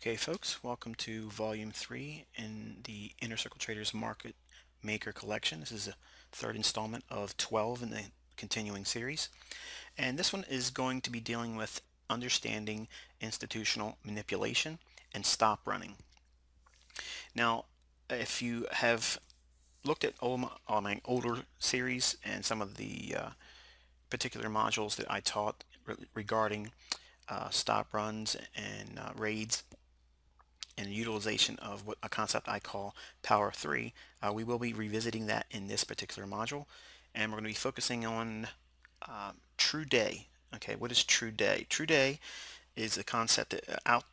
Okay, folks, welcome to Volume 3 in the Inner Circle Traders Market Maker Collection. This is the third installment of 12 in the continuing series. And this one is going to be dealing with understanding institutional manipulation and stop running. Now, if you have looked at all my older series and some of the particular modules that I taught regarding stop runs and raids, and utilization of what a concept I call Power 3. We will be revisiting that in this particular module, and we're going to be focusing on true day. Okay, what is true day? True day is a concept that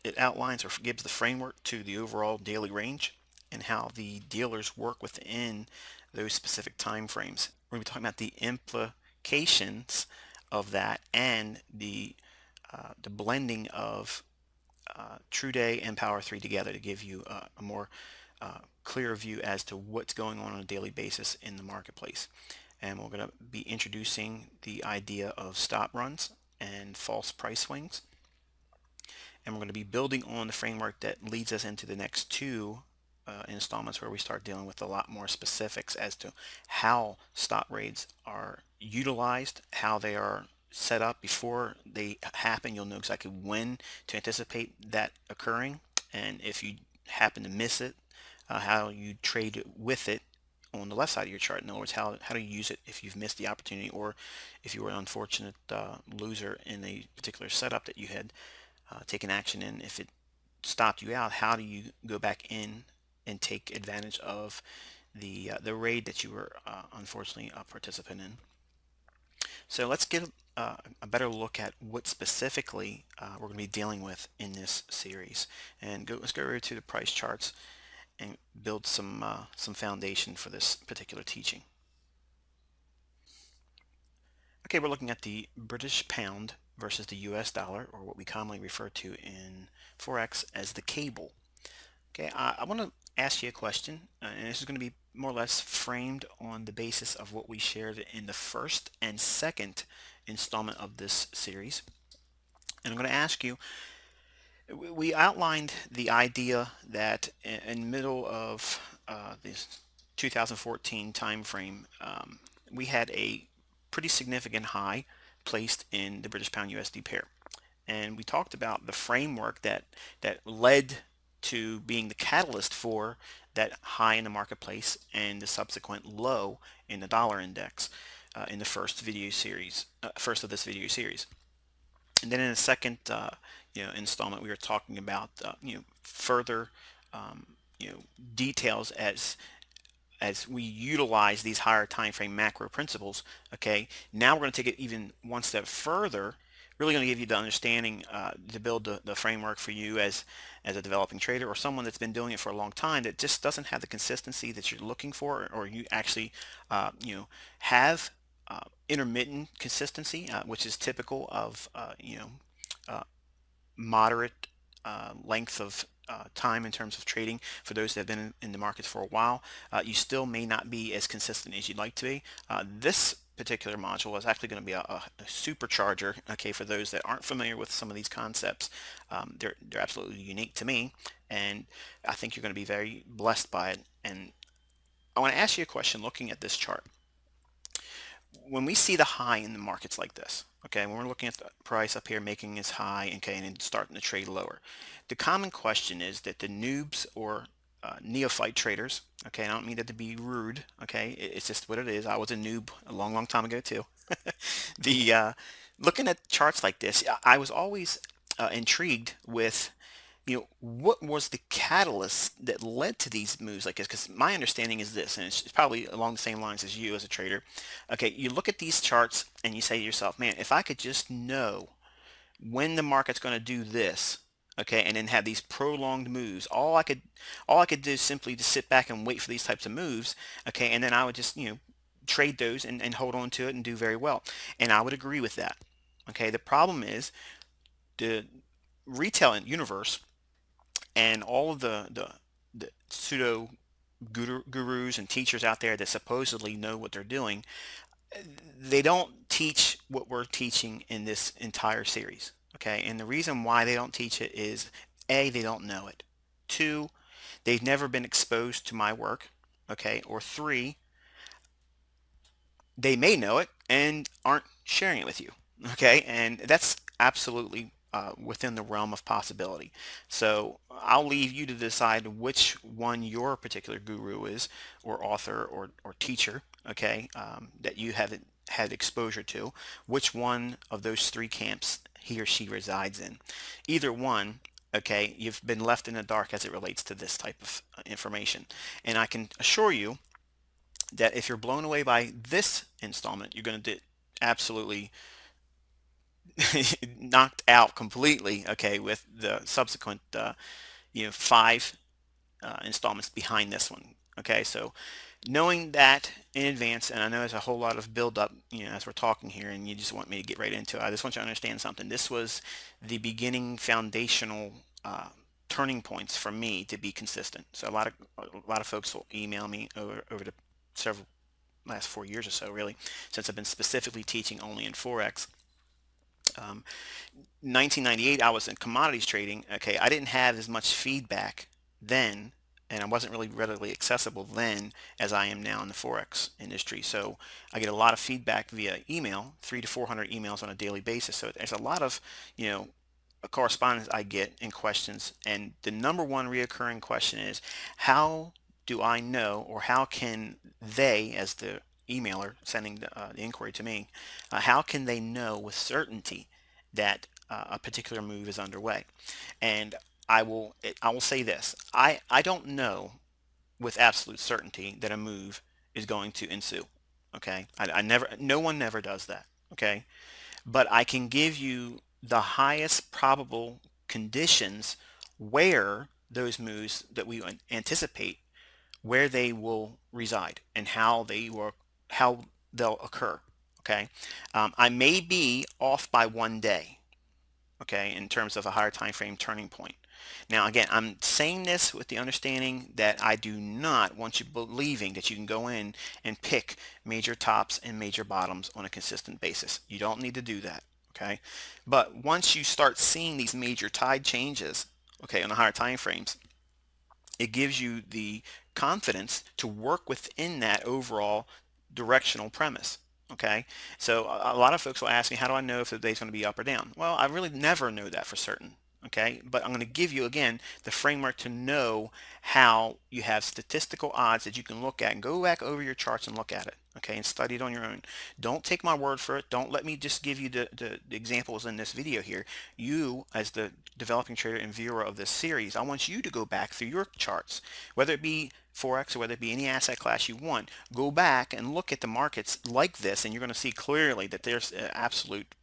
it outlines or gives the framework to the overall daily range and how the dealers work within those specific time frames. We're going to be talking about the implications of that and the blending of True Day and Power 3 together to give you a more clear view as to what's going on a daily basis in the marketplace. And we're going to be introducing the idea of stop runs and false price swings. And we're going to be building on the framework that leads us into the next two installments where we start dealing with a lot more specifics as to how stop raids are utilized, how they are set up before they happen. You'll know exactly when to anticipate that occurring, and if you happen to miss it, how you trade with it on the left side of your chart. In other words, how do you use it if you've missed the opportunity, or if you were an unfortunate loser in a particular setup that you had taken action in. If it stopped you out, how do you go back in and take advantage of the raid that you were unfortunately a participant in? So let's get a better look at what specifically we're going to be dealing with in this series, and let's go over to the price charts and build some foundation for this particular teaching. Okay, we're looking at the British pound versus the US dollar, or what we commonly refer to in Forex as the cable. Okay, I want to ask you a question, and this is going to be more or less framed on the basis of what we shared in the first and second installment of this series. And I'm going to ask you, we outlined the idea that in the middle of this 2014 time frame, we had a pretty significant high placed in the British pound USD pair. And we talked about the framework that led to being the catalyst for that high in the marketplace and the subsequent low in the dollar index in the first of this video series. And then in the second installment, we were talking about further details as we utilize these higher time frame macro principles. Okay, now we're going to take it even one step further, really going to give you the understanding to build the framework for you as a developing trader or someone that's been doing it for a long time that just doesn't have the consistency that you're looking for, or you actually have intermittent consistency, which is typical of uh, moderate length of time in terms of trading. For those that have been in the markets for a while, you still may not be as consistent as you'd like to be. This particular module is actually going to be a supercharger, okay, for those that aren't familiar with some of these concepts. They're absolutely unique to me, and I think you're going to be very blessed by it. And I want to ask you a question looking at this chart. When we see the high in the markets like this, okay, when we're looking at the price up here making its high, okay, and then starting to trade lower, the common question is that the noobs or neophyte traders, okay, I don't mean that to be rude, okay, it's just what it is. I was a noob a long time ago too. The looking at charts like this, I was always intrigued with what was the catalyst that led to these moves like this? Because my understanding is this, and it's probably along the same lines as you as a trader. Okay, you look at these charts and you say to yourself, man, if I could just know when the market's going to do this, okay, and then have these prolonged moves, all I could do is simply to sit back and wait for these types of moves, okay, and then I would just trade those and hold on to it and do very well. And I would agree with that. Okay, the problem is the retail universe and all of the pseudo gurus and teachers out there that supposedly know what they're doing, they don't teach what we're teaching in this entire series. Okay, and the reason why they don't teach it is A, they don't know it. Two, they've never been exposed to my work. Okay. Or three, they may know it and aren't sharing it with you. Okay. And that's absolutely within the realm of possibility. So I'll leave you to decide which one your particular guru is, or author, or teacher, okay, that you haven't had exposure to, which one of those three camps he or she resides in. Either one, okay, you've been left in the dark as it relates to this type of information. And I can assure you that if you're blown away by this installment, you're going to get absolutely knocked out completely, okay, with the subsequent, five installments behind this one. Okay, so knowing that in advance, and I know there's a whole lot of build up, as we're talking here, and you just want me to get right into it. I just want you to understand something. This was the beginning foundational turning points for me to be consistent. So a lot of folks will email me over the several last 4 years or so, really, since I've been specifically teaching only in Forex. 1998, I was in commodities trading. Okay, I didn't have as much feedback then, and I wasn't really readily accessible then as I am now in the Forex industry. So I get a lot of feedback via email, 300 to 400 emails on a daily basis. So there's a lot of, you know, correspondence I get and questions. And the number one reoccurring question is, how do I know, or how can they, as the emailer sending the inquiry to me, how can they know with certainty that a particular move is underway? And I will say this: I don't know with absolute certainty that a move is going to ensue. Okay, I never, no one never does that. Okay, but I can give you the highest probable conditions where those moves that we anticipate, where they will reside and how they'll occur. Okay, I may be off by one day, okay, in terms of a higher time frame turning point. Now, again, I'm saying this with the understanding that I do not want you believing that you can go in and pick major tops and major bottoms on a consistent basis. You don't need to do that, okay? But once you start seeing these major tide changes, okay, on the higher time frames, it gives you the confidence to work within that overall directional premise. Okay, so a lot of folks will ask me, how do I know if the day's going to be up or down? Well, I really never know that for certain. Okay, but I'm going to give you again the framework to know how you have statistical odds that you can look at and go back over your charts and look at it. Okay, and study it on your own. Don't take my word for it. Don't let me just give you the examples in this video here. You, as the developing trader and viewer of this series, I want you to go back through your charts, whether it be Forex or whether it be any asset class you want. Go back and look at the markets like this, and you're going to see clearly that there's an absolute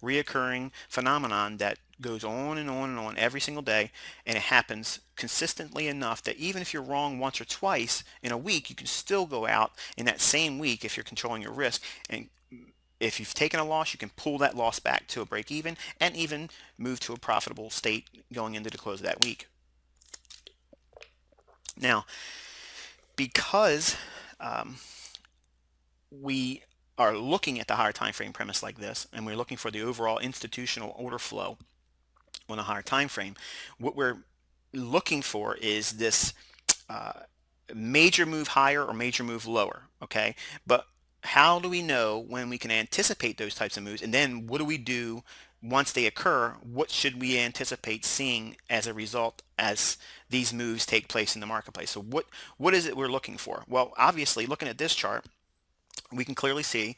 reoccurring phenomenon that goes on and on and on every single day, and it happens consistently enough that even if you're wrong once or twice in a week, you can still go out in that same week, if you're controlling your risk, and if you've taken a loss, you can pull that loss back to a break even and even move to a profitable state going into the close of that week. Now, because we are looking at the higher time frame premise like this, and we're looking for the overall institutional order flow on a higher time frame, what we're looking for is this major move higher or major move lower. Okay, but how do we know when we can anticipate those types of moves, and then what do we do once they occur? What should we anticipate seeing as a result as these moves take place in the marketplace? So what is it we're looking for? Well, obviously, looking at this chart, we can clearly see